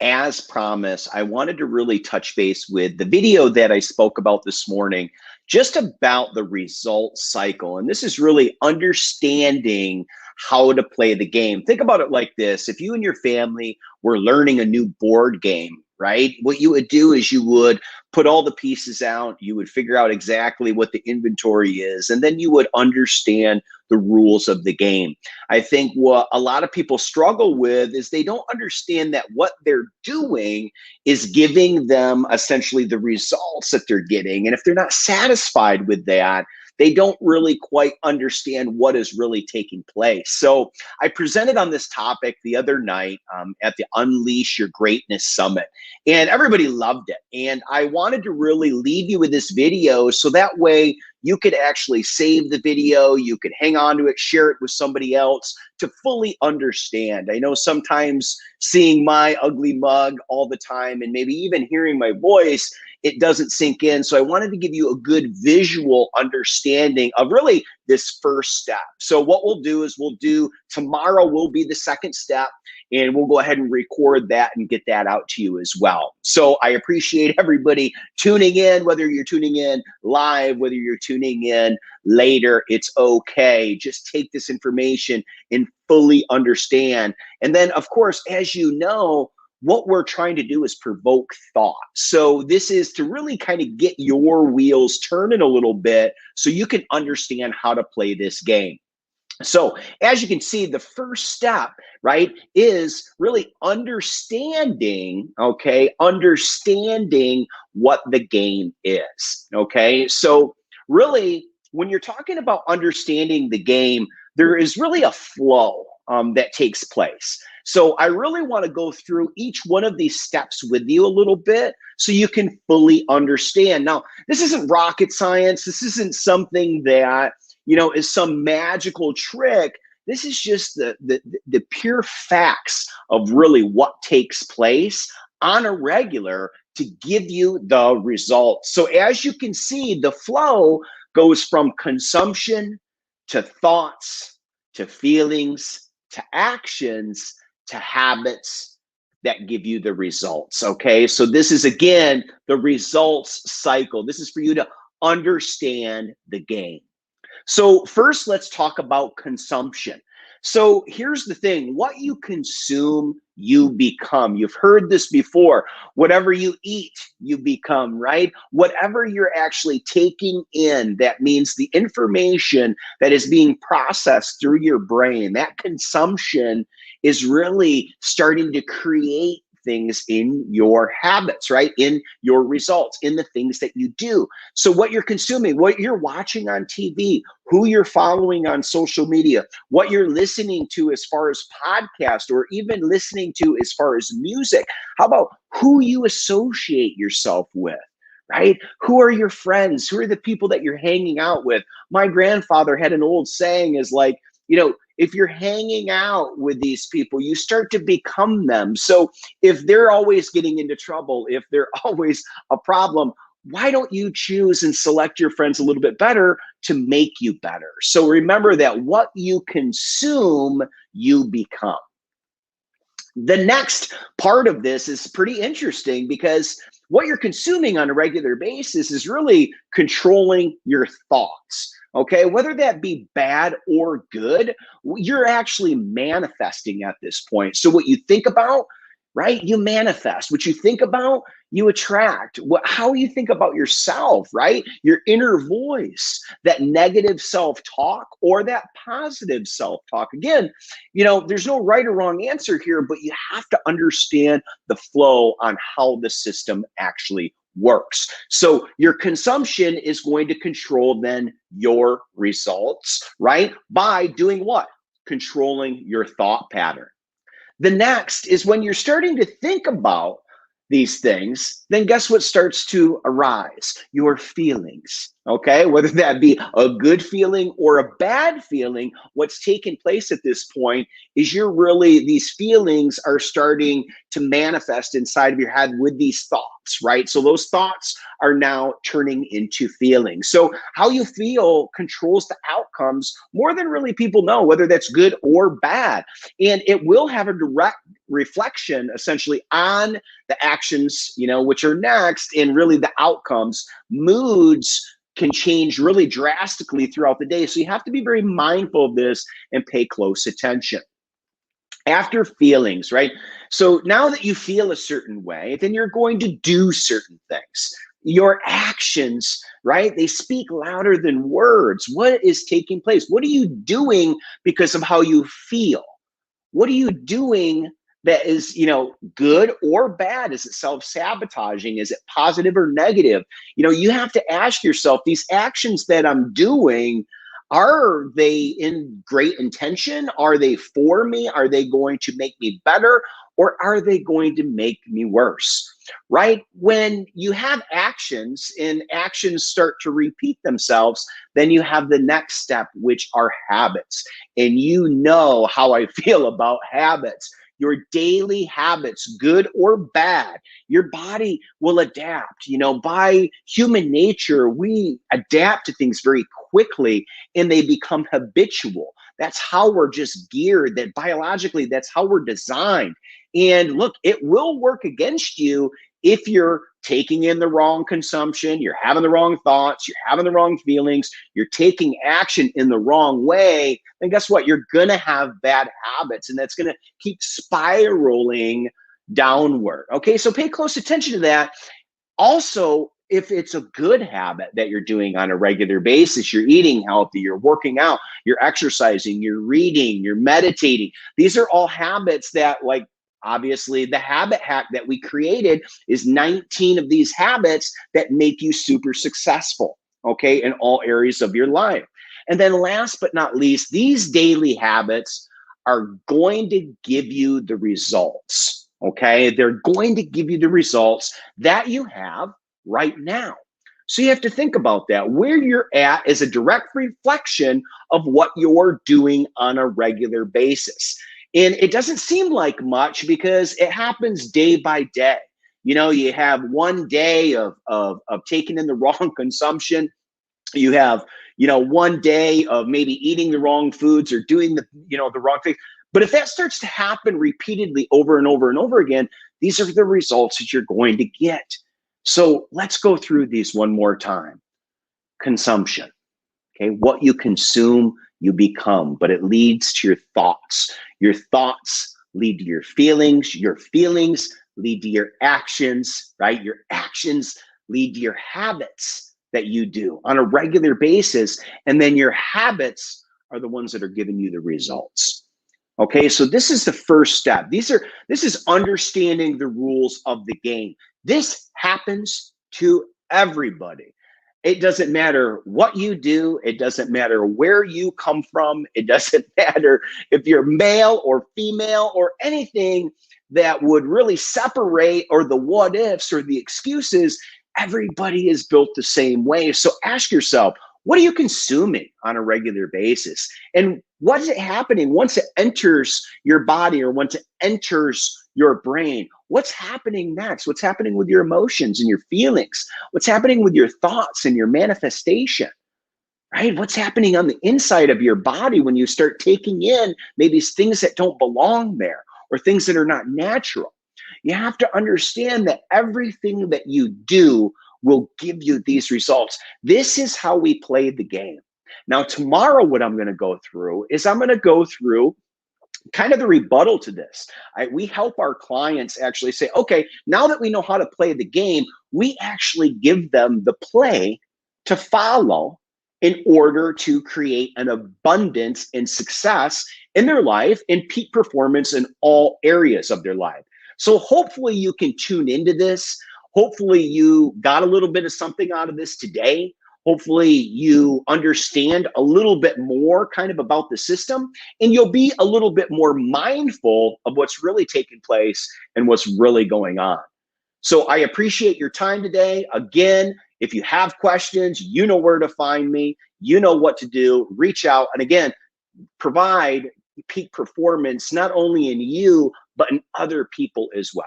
as promised, I wanted to really touch base with the video that I spoke about this morning, just about the result cycle. And this is really understanding how to play the game. Think about it like this. If you and your family were learning a new board game, right? What you would do is you would put all the pieces out, you would figure out exactly what the inventory is, and then you would understand the rules of the game. I think what a lot of people struggle with is they don't understand that what they're doing is giving them essentially the results that they're getting. And if they're not satisfied with that, they don't really quite understand what is really taking place. So I presented on this topic the other night at the Unleash Your Greatness Summit, and everybody loved it. And I wanted to really leave you with this video so that way you could actually save the video, you could hang on to it, share it with somebody else to fully understand. I know sometimes seeing my ugly mug all the time and maybe even hearing my voice, it doesn't sink in. So I wanted to give you a good visual understanding of really this first step. So what we'll do is tomorrow will be the second step, and we'll go ahead and record that and get that out to you as well. So I appreciate everybody tuning in, whether you're tuning in live, whether you're tuning in later, it's okay. Just take this information and fully understand. And then, of course, as you know, what we're trying to do is provoke thought. So this is to really kind of get your wheels turning a little bit so you can understand how to play this game. So as you can see, the first step, right, is really understanding, okay, understanding what the game is, okay? So really, when you're talking about understanding the game, there is really a flow that takes place. So I really want to go through each one of these steps with you a little bit so you can fully understand. Now, this isn't rocket science. This isn't something that, you know, is some magical trick. This is just the pure facts of really what takes place on a regular to give you the results. So as you can see, the flow goes from consumption to thoughts to feelings to actions to habits that give you the results, okay? So this is, again, the results cycle. This is for you to understand the game. So first, let's talk about consumption. So here's the thing, what you consume, you become. You've heard this before. Whatever you eat, you become, right? Whatever you're actually taking in, that means the information that is being processed through your brain, that consumption is really starting to create things in your habits, right? In your results, in the things that you do. So what you're consuming, what you're watching on TV, who you're following on social media, what you're listening to as far as podcasts, or even listening to as far as music. How about who you associate yourself with? Right? Who are your friends? Who are the people that you're hanging out with? My grandfather had an old saying is like, you know, if you're hanging out with these people, you start to become them. So if they're always getting into trouble, if they're always a problem, why don't you choose and select your friends a little bit better to make you better? So remember that what you consume, you become. The next part of this is pretty interesting because what you're consuming on a regular basis is really controlling your thoughts. Okay, whether that be bad or good, you're actually manifesting at this point. So what you think about, right, you manifest. What you think about, you attract. How you think about yourself, right? Your inner voice, that negative self-talk or that positive self-talk. Again, you know, there's no right or wrong answer here, but you have to understand the flow on how the system actually works. So your consumption is going to control then your results, right? By doing what? Controlling your thought pattern. The next is when you're starting to think about these things, then guess what starts to arise? Your feelings, okay? Whether that be a good feeling or a bad feeling, what's taking place at this point is these feelings are starting to manifest inside of your head with these thoughts, right? So those thoughts are now turning into feelings. So how you feel controls the outcomes more than really people know, whether that's good or bad. And it will have a direct reflection essentially on the actions, which are next, and really the outcomes. Moods can change really drastically throughout the day. So you have to be very mindful of this and pay close attention. After feelings, right? So now that you feel a certain way, then you're going to do certain things. Your actions, right? They speak louder than words. What is taking place? What are you doing because of how you feel? What are you doing that is, good or bad? Is it self-sabotaging? Is it positive or negative? You have to ask yourself, these actions that I'm doing, are they in great intention? Are they for me? Are they going to make me better? Or are they going to make me worse? Right? When you have actions and actions start to repeat themselves, then you have the next step, which are habits. And you know how I feel about habits. Your daily habits, good or bad, your body will adapt. By human nature, we adapt to things very quickly and they become habitual. That's how we're just geared, that biologically, that's how we're designed. And look, it will work against you if you're taking in the wrong consumption, you're having the wrong thoughts, you're having the wrong feelings, you're taking action in the wrong way, then guess what? You're going to have bad habits, and that's going to keep spiraling downward. Okay, so pay close attention to that. Also, if it's a good habit that you're doing on a regular basis, you're eating healthy, you're working out, you're exercising, you're reading, you're meditating. These are all habits that, like, obviously the habit hack that we created is 19 of these habits that make you super successful, okay, in all areas of your life. And then last but not least, these daily habits are going to give you the results, okay? They're going to give you the results that you have right now. So you have to think about that. Where you're at is a direct reflection of what you're doing on a regular basis. And it doesn't seem like much because it happens day by day. You have one day of taking in the wrong consumption. You have, one day of maybe eating the wrong foods or doing the wrong thing. But if that starts to happen repeatedly over and over and over again, these are the results that you're going to get. So let's go through these one more time. Consumption. Okay, what you consume, you become, but it leads to your thoughts. Your thoughts lead to your feelings lead to your actions, right? Your actions lead to your habits that you do on a regular basis. And then your habits are the ones that are giving you the results. Okay, so this is the first step. This is understanding the rules of the game. This happens to everybody. It doesn't matter what you do. It doesn't matter where you come from. It doesn't matter if you're male or female or anything that would really separate, or the what ifs or the excuses. Everybody is built the same way. So ask yourself, what are you consuming on a regular basis? And what is it happening once it enters your body or once it enters your brain? What's happening next? What's happening with your emotions and your feelings? What's happening with your thoughts and your manifestation? Right? What's happening on the inside of your body when you start taking in maybe things that don't belong there or things that are not natural? You have to understand that everything that you do will give you these results. This is how we play the game. Now, tomorrow, what I'm going to go through is I'm going to go through kind of the rebuttal to this. We help our clients actually say, okay, now that we know how to play the game, we actually give them the play to follow in order to create an abundance and success in their life and peak performance in all areas of their life. So hopefully you can tune into this. Hopefully you got a little bit of something out of this today. Hopefully you understand a little bit more kind of about the system, and you'll be a little bit more mindful of what's really taking place and what's really going on. So I appreciate your time today. Again, if you have questions, you know where to find me. You know what to do. Reach out. And again, provide peak performance, not only in you, but in other people as well.